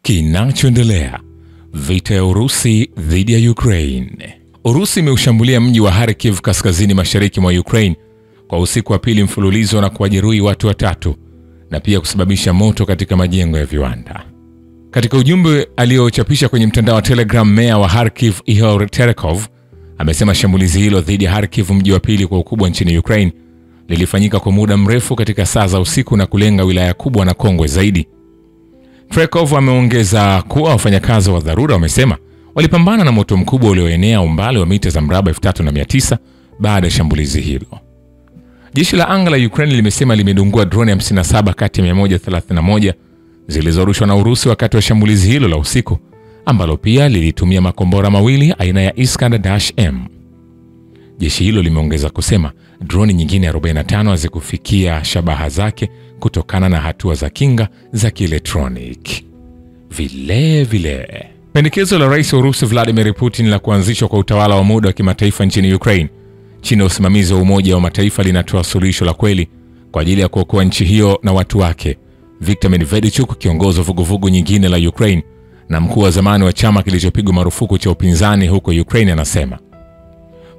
Kinachoendelea: vita ya Urusi dhidi ya Ukraine. Urusi imeushambulia mji wa Kharkiv kaskazini mashariki mwa Ukraine kwa usiku wa pili mfululizo na kuwajeruhi watu watatu na pia kusababisha moto katika majengo ya viwanda. Katika ujumbe aliochapisha kwenye mtandao wa Telegram, meya wa Kharkiv Ihor Terekov amesema shambulizi hilo dhidi ya Kharkiv, mji wa pili kwa ukubwa nchini Ukraine, lilifanyika kwa muda mrefu katika saa za usiku na kulenga wilaya kubwa na kongwe zaidi. Terekov ameongeza kuwa wafanyakazi wa dharura wamesema walipambana na moto mkubwa ulioenea umbali wa mita za mraba 3900 baada ya shambulizi hilo. Jeshi la anga la Ukraine limesema limedungua drone 57 kati ya 131 zilizorushwa na Urusi wakati wa shambulizi hilo la usiku, ambalo pia lilitumia makombora mawili aina ya Iskander-M. Jeshi hilo limeongeza kusema drone nyingine 45 hazikufikia shabaha zake kutokana na hatua za kinga za kielektroniki. Vile pendekezo la Rais wa Urusi Vladimir Putin la kuanzishwa kwa utawala wa muda wa kimataifa nchini Ukraine chini ya usimamizi wa Umoja wa Mataifa linatoa suluhisho la kweli kwa ajili ya kuokoa nchi hiyo na watu wake. Viktor Medvedchuk, kiongozi wa vuguvugu nyingine la Ukraine na mkuu wa zamani wa chama kilichopigwa marufuku cha upinzani huko Ukraine, anasema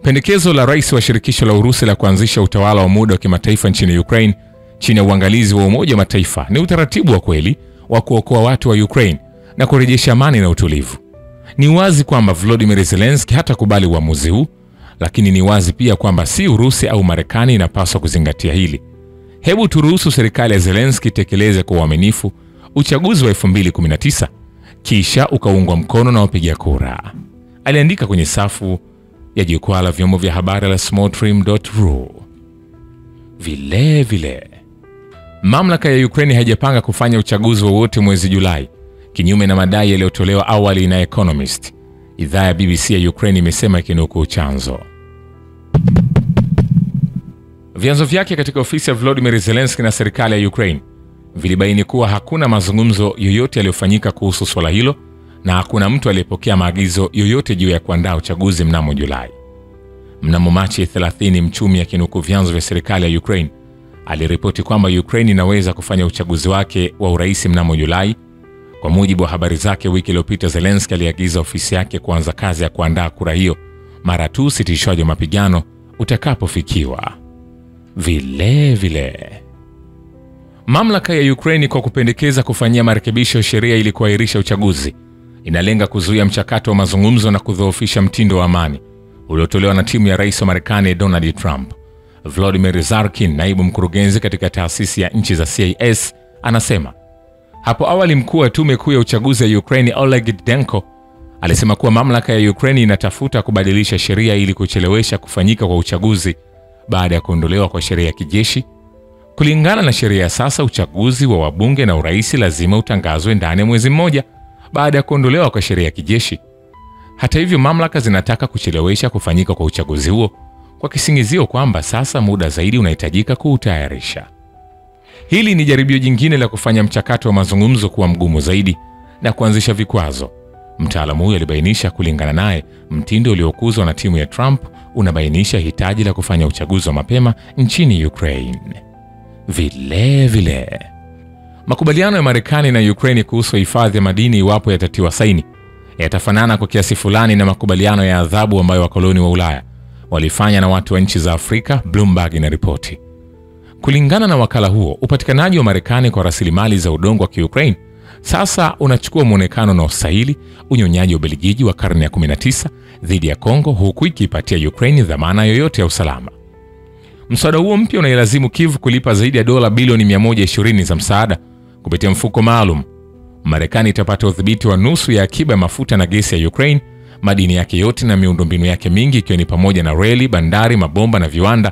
pendekezo la rais wa shirikisho la Urusi la kuanzisha utawala wa muda wa kimataifa nchini Ukraine chini ya uangalizi wa Umoja wa Mataifa ni utaratibu wa kweli wa kuokoa watu wa Ukraine na kurejesha amani na utulivu. Ni wazi kwamba Volodymyr Zelensky hatakubali uamuzi huu, lakini ni wazi pia kwamba si Urusi au Marekani inapaswa kuzingatia hili. Hebu turuhusu serikali ya Zelensky tekeleze kwa uaminifu uchaguzi wa 2019 kisha ukaungwa mkono na wapiga kura, aliandika kwenye safu ya jukwaa la vyombo vya habari la smallstream.ru. Vile mamlaka ya Ukraine haijapanga kufanya uchaguzi wowote mwezi Julai, kinyume na madai yaliyotolewa awali na Economist. Idhaa ya BBC ya Ukraine imesema ikinukuu chanzo. Vyanzo vyake katika ofisi ya Volodymyr Zelensky na serikali ya Ukraine vilibaini kuwa hakuna mazungumzo yoyote yaliyofanyika kuhusu swala hilo na hakuna mtu aliyepokea maagizo yoyote juu ya kuandaa uchaguzi mnamo Julai. Mnamo Machi 30, mchumi akinukuu vyanzo vya serikali ya Ukraine aliripoti kwamba Ukraine inaweza kufanya uchaguzi wake wa urais mnamo Julai. Kwa mujibu wa habari zake wiki iliyopita, Zelensky aliagiza ofisi yake kuanza kazi ya kuandaa kura hiyo mara tu usitishwaji wa mapigano utakapofikiwa. Vile mamlaka ya Ukraine kwa kupendekeza kufanyia marekebisho sheria ili kuahirisha uchaguzi inalenga kuzuia mchakato wa mazungumzo na kudhoofisha mtindo wa amani uliotolewa na timu ya rais wa Marekani Donald Trump. Vladimir Zarkin, naibu mkurugenzi katika taasisi ya nchi za CIS, anasema hapo awali mkuu wa tume kuu ya uchaguzi ya Ukraine Oleg Didenko alisema kuwa mamlaka ya Ukraine inatafuta kubadilisha sheria ili kuchelewesha kufanyika kwa uchaguzi baada ya kuondolewa kwa sheria ya kijeshi. Kulingana na sheria ya sasa, uchaguzi wa wabunge na urais lazima utangazwe ndani ya mwezi mmoja baada ya kuondolewa kwa sheria ya kijeshi. Hata hivyo, mamlaka zinataka kuchelewesha kufanyika kwa uchaguzi huo kwa kisingizio kwamba sasa muda zaidi unahitajika kuutayarisha. Hili ni jaribio jingine la kufanya mchakato wa mazungumzo kuwa mgumu zaidi na kuanzisha vikwazo. Mtaalamu huyo alibainisha, kulingana naye, mtindo uliokuzwa na timu ya Trump unabainisha hitaji la kufanya uchaguzi wa mapema nchini Ukraine. Vile makubaliano ya Marekani na Ukraine kuhusu hifadhi ya madini, iwapo yatatiwa saini, yatafanana kwa kiasi fulani na makubaliano ya adhabu ambayo wakoloni wa Ulaya walifanya na watu wa nchi za Afrika, Bloomberg inaripoti. Kulingana na wakala huo, upatikanaji wa Marekani kwa rasilimali za udongo wa Ukraine sasa unachukua muonekano na usahili unyonyaji wa Ubelgiji wa karne ya 19 dhidi ya Kongo, huku ikipatia Ukraine dhamana yoyote ya usalama. Mswada huo mpya unailazimu Kiev kulipa zaidi ya dola bilioni 120 za msaada kupitia mfuko maalum. Marekani itapata udhibiti wa nusu ya akiba ya mafuta na gesi ya Ukraine, madini yake yote na miundombinu yake mingi, ikiwa ni pamoja na reli, bandari, mabomba na viwanda.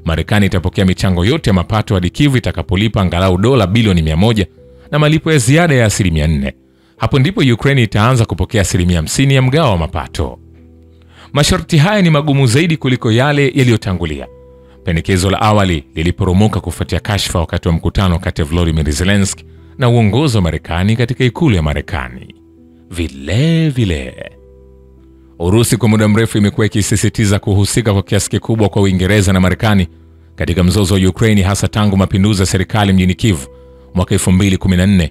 Marekani itapokea michango yote ya mapato hadi Kiev itakapolipa angalau dola bilioni 100 na malipo ya ziada ya 4%. Hapo ndipo Ukraine itaanza kupokea 50% ya mgao wa mapato. Masharti haya ni magumu zaidi kuliko yale yaliyotangulia. Pendekezo la awali liliporomoka kufuatia kashfa wakati wa mkutano kati ya Volodymyr Zelensky na uongozi wa Marekani katika ikulu ya Marekani. Vile Urusi kwa muda mrefu imekuwa ikisisitiza kuhusika kwa kiasi kikubwa kwa Uingereza na Marekani katika mzozo wa Ukraine, hasa tangu mapinduzi ya serikali mjini Kiev mwaka 2014.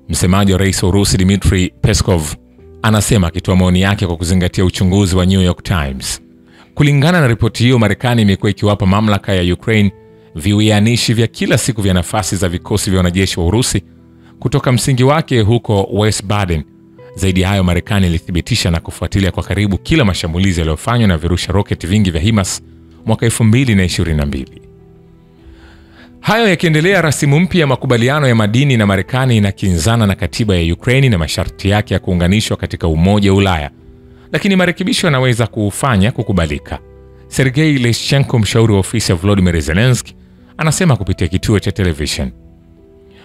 Msemaji wa rais wa Urusi Dmitry Peskov anasema akitoa maoni yake kwa kuzingatia uchunguzi wa New York Times. Kulingana na ripoti hiyo, Marekani imekuwa ikiwapa mamlaka ya Ukraine viwianishi vya kila siku vya nafasi za vikosi vya wanajeshi wa Urusi kutoka msingi wake huko West Baden. Zaidi ya hayo, Marekani ilithibitisha na kufuatilia kwa karibu kila mashambulizi yaliyofanywa na virusha roketi vingi vya HIMARS mwaka 2022. Hayo yakiendelea, rasimu mpya ya makubaliano ya madini na Marekani inakinzana na katiba ya Ukraine na masharti yake ya kuunganishwa katika Umoja wa Ulaya, lakini marekebisho yanaweza kufanya kukubalika. Sergei Leshchenko, mshauri wa ofisi ya Volodymyr Zelensky, anasema kupitia kituo cha television,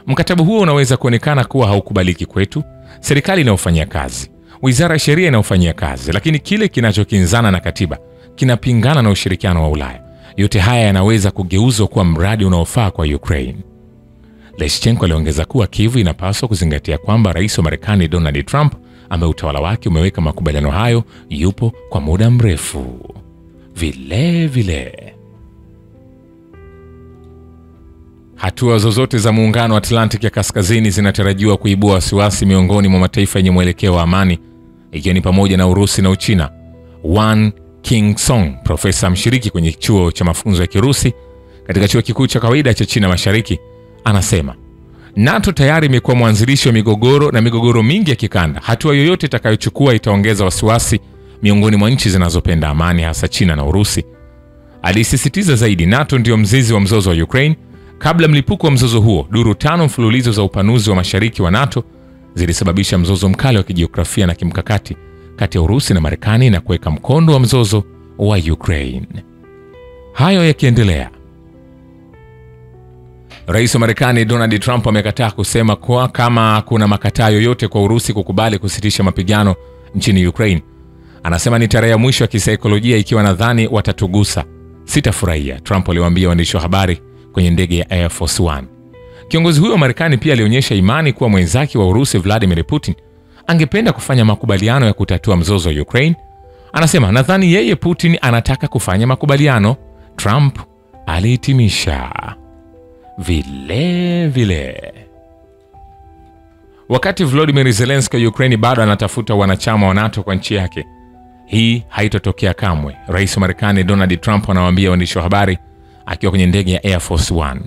mkataba huo unaweza kuonekana kuwa haukubaliki kwetu, serikali inayofanyia kazi, wizara ya sheria inayofanyia kazi, lakini kile kinachokinzana na katiba kinapingana na ushirikiano wa Ulaya. Yote haya yanaweza kugeuzwa kuwa mradi unaofaa kwa Ukraine. Leshchenko aliongeza kuwa Kyiv inapaswa kuzingatia kwamba rais wa Marekani Donald Trump, ambaye utawala wake umeweka makubaliano hayo, yupo kwa muda mrefu. Vile hatua zozote za muungano wa Atlantic ya Kaskazini zinatarajiwa kuibua wasiwasi miongoni mwa mataifa yenye mwelekeo wa amani, ikiwa ni pamoja na Urusi na Uchina. Wan King-song, profesa mshiriki kwenye chuo cha mafunzo ya Kirusi katika chuo kikuu cha kawaida cha China Mashariki, anasema NATO tayari imekuwa mwanzilishi wa migogoro mingi ya kikanda. Hatua yoyote itakayochukua itaongeza wasiwasi miongoni mwa nchi zinazopenda amani, hasa China na Urusi. Alisisitiza zaidi, NATO ndio mzizi wa mzozo wa Ukraine. Kabla mlipuko wa mzozo huo, duru 5 mfululizo za upanuzi wa mashariki wa NATO zilisababisha mzozo mkali wa kijiografia na kimkakati kati ya Urusi na Marekani na kuweka mkondo wa mzozo wa Ukraine. Hayo yakiendelea, rais wa Marekani Donald Trump amekataa kusema kwa kama kuna makataa yoyote kwa Urusi kukubali kusitisha mapigano nchini Ukraine. Anasema ni tarehe ya mwisho ya kisaikolojia, ikiwa nadhani watatugusa, sitafurahia, Trump aliwaambia waandishi wa habari kwenye ndege ya Air Force One. Kiongozi huyo wa Marekani pia alionyesha imani kuwa mwenzake wa Urusi Vladimir Putin angependa kufanya makubaliano ya kutatua mzozo wa Ukraine. Anasema nadhani yeye Putin anataka kufanya makubaliano, Trump alihitimisha. Vile wakati Volodymyr Zelensky wa Ukraine bado anatafuta wanachama wa NATO kwa nchi yake, hii haitotokea kamwe, rais wa Marekani Donald Trump anawaambia waandishi wa habari akiwa kwenye ndege ya Air Force One.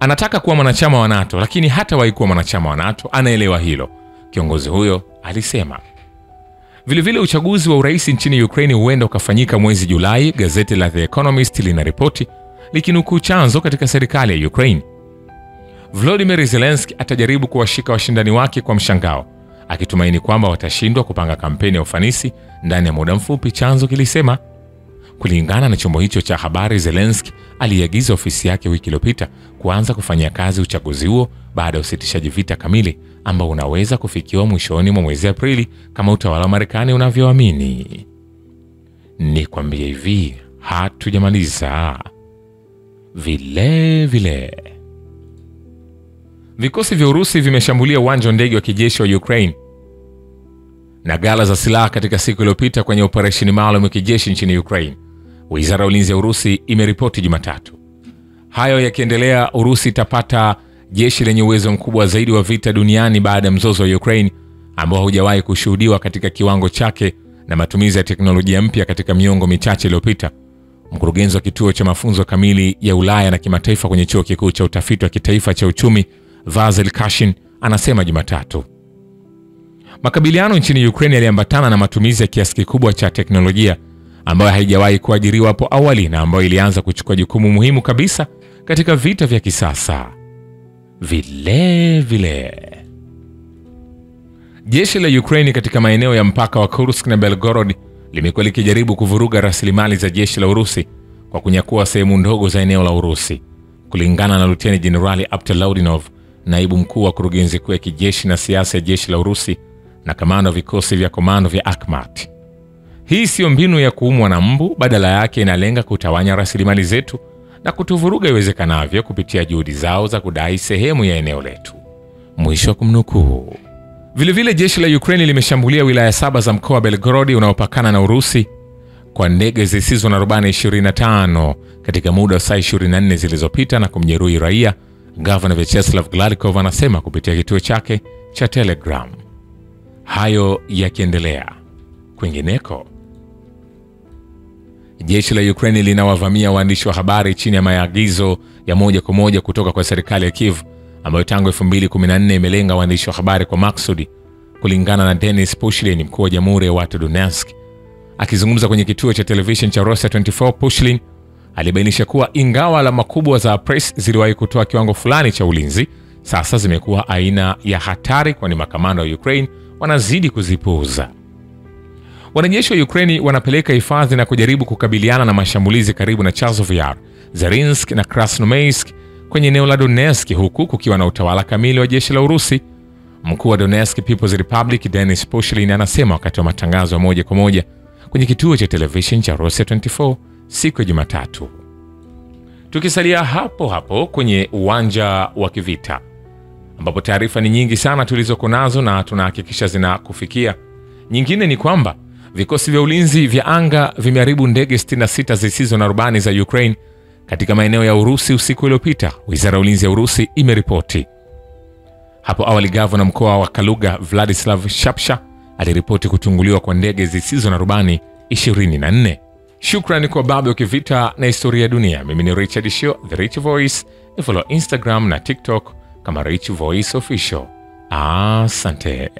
Anataka kuwa mwanachama wa NATO, lakini hatawahi kuwa mwanachama wa NATO, anaelewa hilo, kiongozi huyo alisema. Vilevile uchaguzi wa urais nchini Ukraine huenda ukafanyika mwezi Julai, gazeti la The Economist linaripoti likinukuu chanzo katika serikali ya Ukraine. Volodymyr Zelensky atajaribu kuwashika washindani wake kwa mshangao, akitumaini kwamba watashindwa kupanga kampeni ya ufanisi ndani ya muda mfupi, chanzo kilisema. Kulingana na chombo hicho cha habari, Zelensky aliagiza ofisi yake wiki iliyopita kuanza kufanyia kazi uchaguzi huo baada ya usitishaji vita kamili ambao unaweza kufikiwa mwishoni mwa mwezi Aprili kama utawala wa Marekani unavyoamini. Nikwambie hivi, hatujamaliza. Vile vikosi vya Urusi vimeshambulia uwanja wa ndege wa kijeshi wa Ukraine na ghala za silaha katika siku iliyopita kwenye operesheni maalum ya kijeshi nchini Ukraine, wizara ya ulinzi ya Urusi imeripoti Jumatatu. Hayo yakiendelea, Urusi itapata jeshi lenye uwezo mkubwa zaidi wa vita duniani baada ya mzozo wa Ukraine ambao haujawahi kushuhudiwa katika kiwango chake na matumizi ya teknolojia mpya katika miongo michache iliyopita. Mkurugenzi wa kituo cha mafunzo kamili ya Ulaya na kimataifa kwenye chuo kikuu cha utafiti wa kitaifa cha uchumi Vasil Kashin anasema Jumatatu makabiliano nchini Ukraine yaliambatana na matumizi ya kiasi kikubwa cha teknolojia ambayo haijawahi kuajiriwa hapo awali na ambayo ilianza kuchukua jukumu muhimu kabisa katika vita vya kisasa. Vile jeshi la Ukraine katika maeneo ya mpaka wa Kursk na Belgorod limekuwa likijaribu kuvuruga rasilimali za jeshi la Urusi kwa kunyakua sehemu ndogo za eneo la Urusi, kulingana na Luteni Jenerali Abdelaudinov, naibu mkuu wa kurugenzi kuu ya kijeshi na siasa ya jeshi la Urusi na kamanda wa vikosi vya komando vya Akhmat. Hii sio mbinu ya kuumwa na mbu, badala yake inalenga kutawanya rasilimali zetu na kutuvuruga iwezekanavyo kupitia juhudi zao za kudai sehemu ya eneo letu. Mwisho wa kumnukuu. Vilevile jeshi la Ukraine limeshambulia wilaya 7 za mkoa wa Belgorod unaopakana na Urusi kwa ndege zisizo na rubani 25 katika muda wa saa 24 zilizopita na kumjeruhi raia, Gavana Vyacheslav Gladkov anasema kupitia kituo chake cha Telegram. Hayo yakiendelea, kwingineko, jeshi la Ukraine linawavamia waandishi wa habari chini ya maagizo ya moja kwa moja kutoka kwa serikali ya Kiev, ambayo tangu 2014 imelenga waandishi wa habari kwa maksudi, kulingana na Denis Pushlin, mkuu wa Jamhuri ya Watu Donetsk. Akizungumza kwenye kituo cha television cha Russia 24, Pushlin alibainisha kuwa ingawa alama kubwa za press ziliwahi kutoa kiwango fulani cha ulinzi, sasa zimekuwa aina ya hatari, kwani makamanda wa Ukraine wanazidi kuzipuuza. Wanajeshi wa Ukraine wanapeleka hifadhi na kujaribu kukabiliana na mashambulizi karibu na Chazov Yar, Zarinsk na Krasnomaysk kwenye eneo la Donetsk, huku kukiwa na utawala kamili wa jeshi la Urusi. Mkuu wa Donetsk People's Republic Denis Pushlin anasema wakati wa matangazo ya moja kwa moja kwenye kituo cha television cha Russia 24 siku ya Jumatatu. Tukisalia hapo hapo kwenye uwanja wa kivita, ambapo taarifa ni nyingi sana tulizokuwa nazo na tunahakikisha zinakufikia. Nyingine ni kwamba vikosi vya ulinzi vya anga vimeharibu ndege 66 zisizo na rubani za Ukraine katika maeneo ya Urusi usiku uliopita, Wizara ya Ulinzi ya Urusi imeripoti. Hapo awali gavana mkoa wa Kaluga Vladislav Shapsha aliripoti kutunguliwa kwa ndege zisizo na rubani 24. Shukrani kwa babu ya kivita na historia ya dunia. Mimi ni Richard Shio, The Rich Voice. Follow Instagram na TikTok kama Rich Voice Official. Asante.